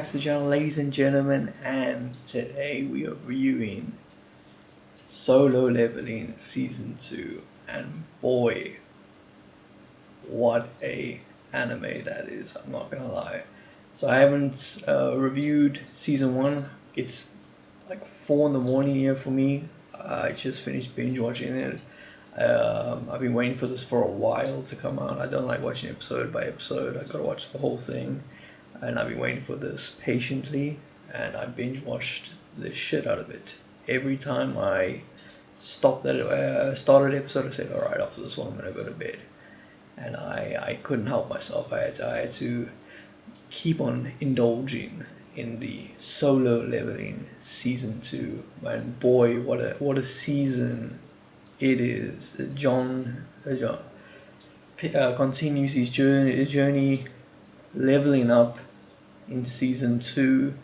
to the channel, ladies and gentlemen, and today we are reviewing Solo Leveling Season 2, and boy, what a anime that is, I'm not gonna lie. So I haven't reviewed Season 1, it's like 4 in the morning here for me. I just finished binge watching it. I've been waiting for this for a while to come out. I don't like watching episode by episode, I gotta watch the whole thing. And I've been waiting for this patiently, and I binge watched the shit out of it. Every time I started episode, I said, "All right, after this one, I'm gonna go to bed," and I couldn't help myself. I had to keep on indulging in the Solo Leveling Season 2. And boy, what a season it is. John continues his journey leveling up in Season 2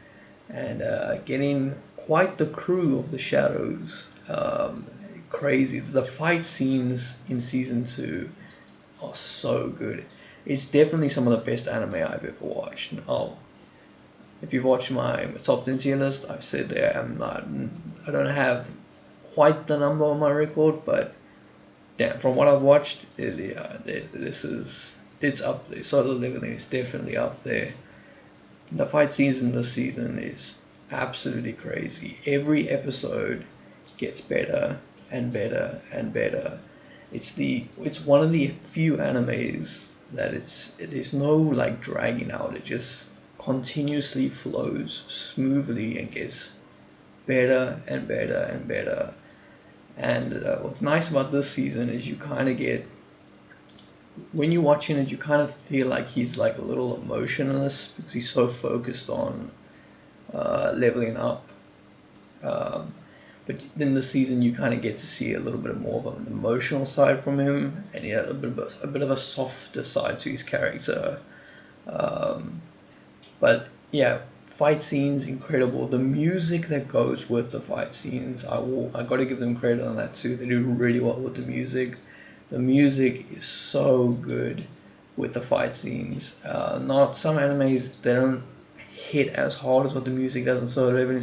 and getting quite the crew of the Shadows. Crazy. The fight scenes in Season 2 are so good. It's definitely some of the best anime I've ever watched. Oh, if you've watched my top 10 tier list, I've said that I don't have quite the number on my record, but yeah, from what I've watched, it's up there. Solo Leveling is definitely up there. The fight scenes in this season is absolutely crazy. Every episode gets better and better and better. It's one of the few animes that there's no like dragging out. It just continuously flows smoothly and gets better and better and better. And what's nice about this season is you kind of get, when you're watching it, you kind of feel like he's like a little emotionless because he's so focused on leveling up. But in this season, you kind of get to see a little bit more of an emotional side from him, and a bit of a softer side to his character. But yeah, fight scenes incredible. The music that goes with the fight scenes, I got to give them credit on that too. They do really well with the music. The music is so good with the fight scenes. Not some animes, they don't hit as hard as what the music does in Solo Leveling.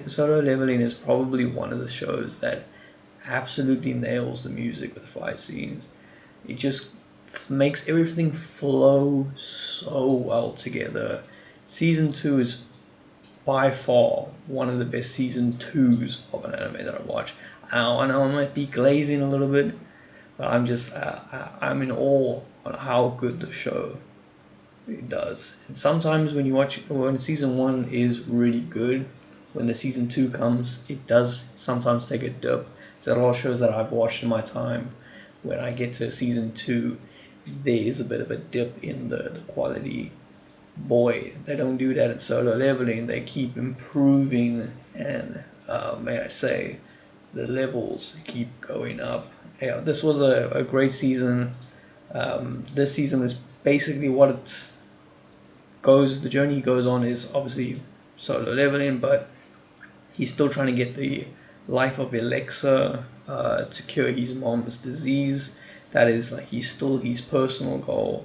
Solo Leveling is probably one of the shows that absolutely nails the music with the fight scenes. It just makes everything flow so well together. Season 2 is by far one of the best season 2s of an anime that I've watched. I know I might be glazing a little bit, but I'm in awe on how good the show it does. And sometimes when season 1 is really good, when the season 2 comes, it does sometimes take a dip. There are a lot of shows that I've watched in my time. When I get to season 2, there is a bit of a dip in the quality. Boy, they don't do that in Solo Leveling. They keep improving, and may I say, the levels keep going up. Yeah, this was a great season. This season is basically what the journey he goes on is obviously Solo Leveling, but he's still trying to get the life of Alexa to cure his mom's disease. That is like his personal goal.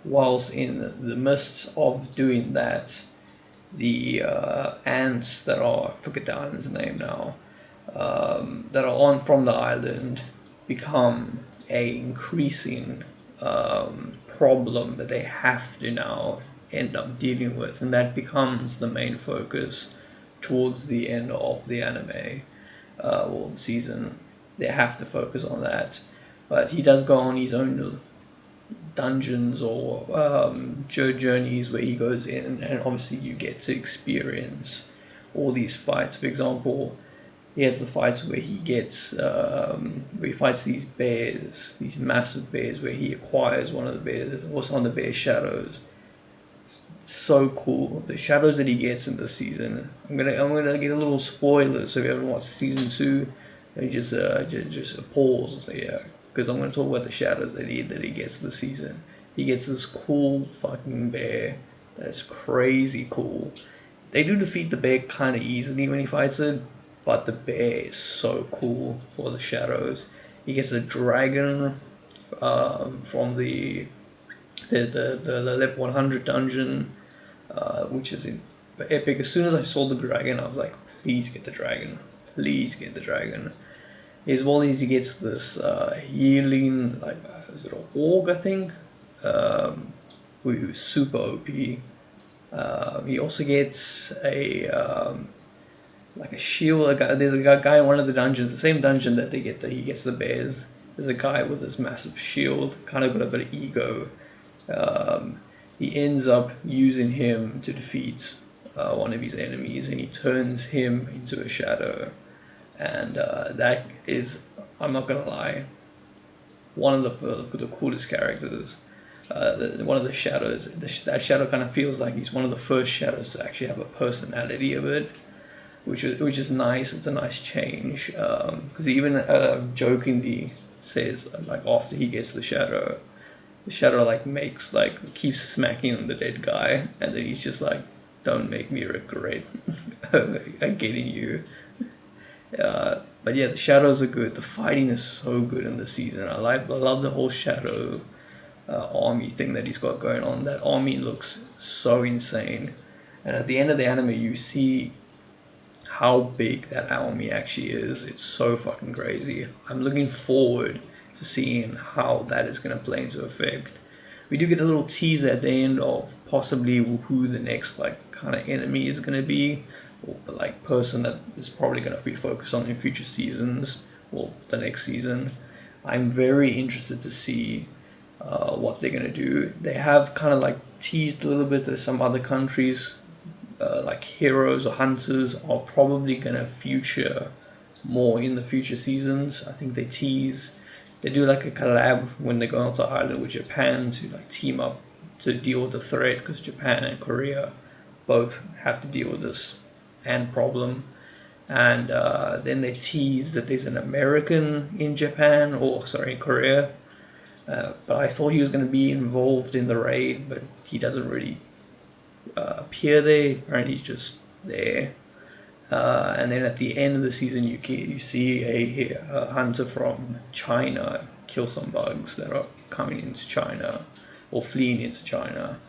Whilst in the midst of doing that, the ants that are, I forget the island's name now, that are on from the island become a increasing problem that they have to now end up dealing with, and that becomes the main focus towards the end of the anime or the season. They have to focus on that, but he does go on his own dungeons or journeys where he goes in, and obviously you get to experience all these fights. For example, he has the fights where he gets where he fights these bears, these massive bears, where he acquires one of the bears, what's on the bear shadows. So cool, the shadows that he gets in this season. I'm gonna get a little spoiler, so if you haven't watched season 2, just pause, yeah, because I'm gonna talk about the shadows that he gets this season. He gets this cool fucking bear that's crazy cool. They do defeat the bear kind of easily when he fights it, but the bear is so cool for the shadows. He gets a dragon from the level 100 dungeon, which is epic. As soon as I saw the dragon, I was like, please get the dragon. Please get the dragon. As well as he gets this healing, like, is it a orc, I think? Who's super OP. He also gets a like a shield. There's a guy in one of the dungeons, the same dungeon that he gets the bears. There's a guy with this massive shield, kind of got a bit of ego. He ends up using him to defeat one of his enemies, and he turns him into a shadow. And that is, I'm not gonna lie, one of the coolest characters. One of the shadows, that shadow kind of feels like he's one of the first shadows to actually have a personality of it, which is nice. It's a nice change, because he even jokingly says, like, after he gets the shadow like keeps smacking the dead guy, and then he's just like, don't make me regret getting you. But yeah, the shadows are good. The fighting is so good in this season. I love the whole shadow army thing that he's got going on. That army looks so insane, and at the end of the anime, you see how big that army actually is. It's so fucking crazy. I'm looking forward to seeing how that is going to play into effect. We do get a little teaser at the end of possibly who the next like kind of enemy is going to be, or like person that is probably going to be focused on in future seasons or the next season. I'm very interested to see what they're going to do. They have kind of like teased a little bit that some other countries like heroes or hunters are probably going to feature more in the future seasons. I think they do like a collab when they go onto island with Japan to like team up to deal with the threat, because Japan and Korea both have to deal with this ant problem. And then they tease that there's an American in Japan, or sorry, in Korea. But I thought he was going to be involved in the raid, but he doesn't really appear there. Apparently he's just there. And then at the end of the season, you see a hunter from China kill some bugs that are coming into China or fleeing into China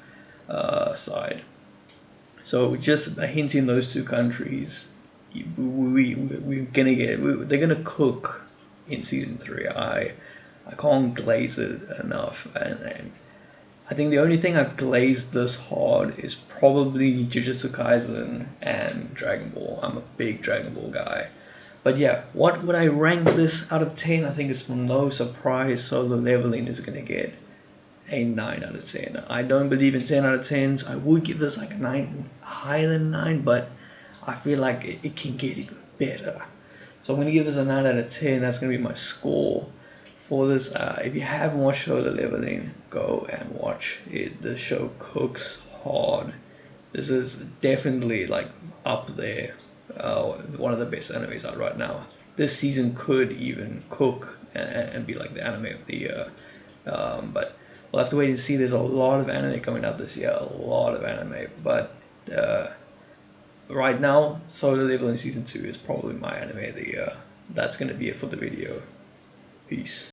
side. So just a hint in those two countries, we're gonna they're gonna cook in season 3. I can't glaze it enough, and I think the only thing I've glazed this hard is probably Jujutsu Kaisen and Dragon Ball. I'm a big Dragon Ball guy. But yeah, what would I rank this out of 10? I think it's no surprise Solo Leveling is going to get a 9 out of 10. I don't believe in 10 out of 10s. I would give this like a 9, higher than 9, but I feel like it can get even better. So I'm going to give this a 9 out of 10. That's going to be my score for this. If you haven't watched Solo Leveling, go and watch it. The show cooks hard. This is definitely like up there, one of the best animes out right now. This season could even cook and be like the anime of the year, but we'll have to wait and see. There's a lot of anime coming out this year, a lot of anime, but right now Solo Leveling season 2 is probably my anime of the year. That's going to be it for the video. Peace.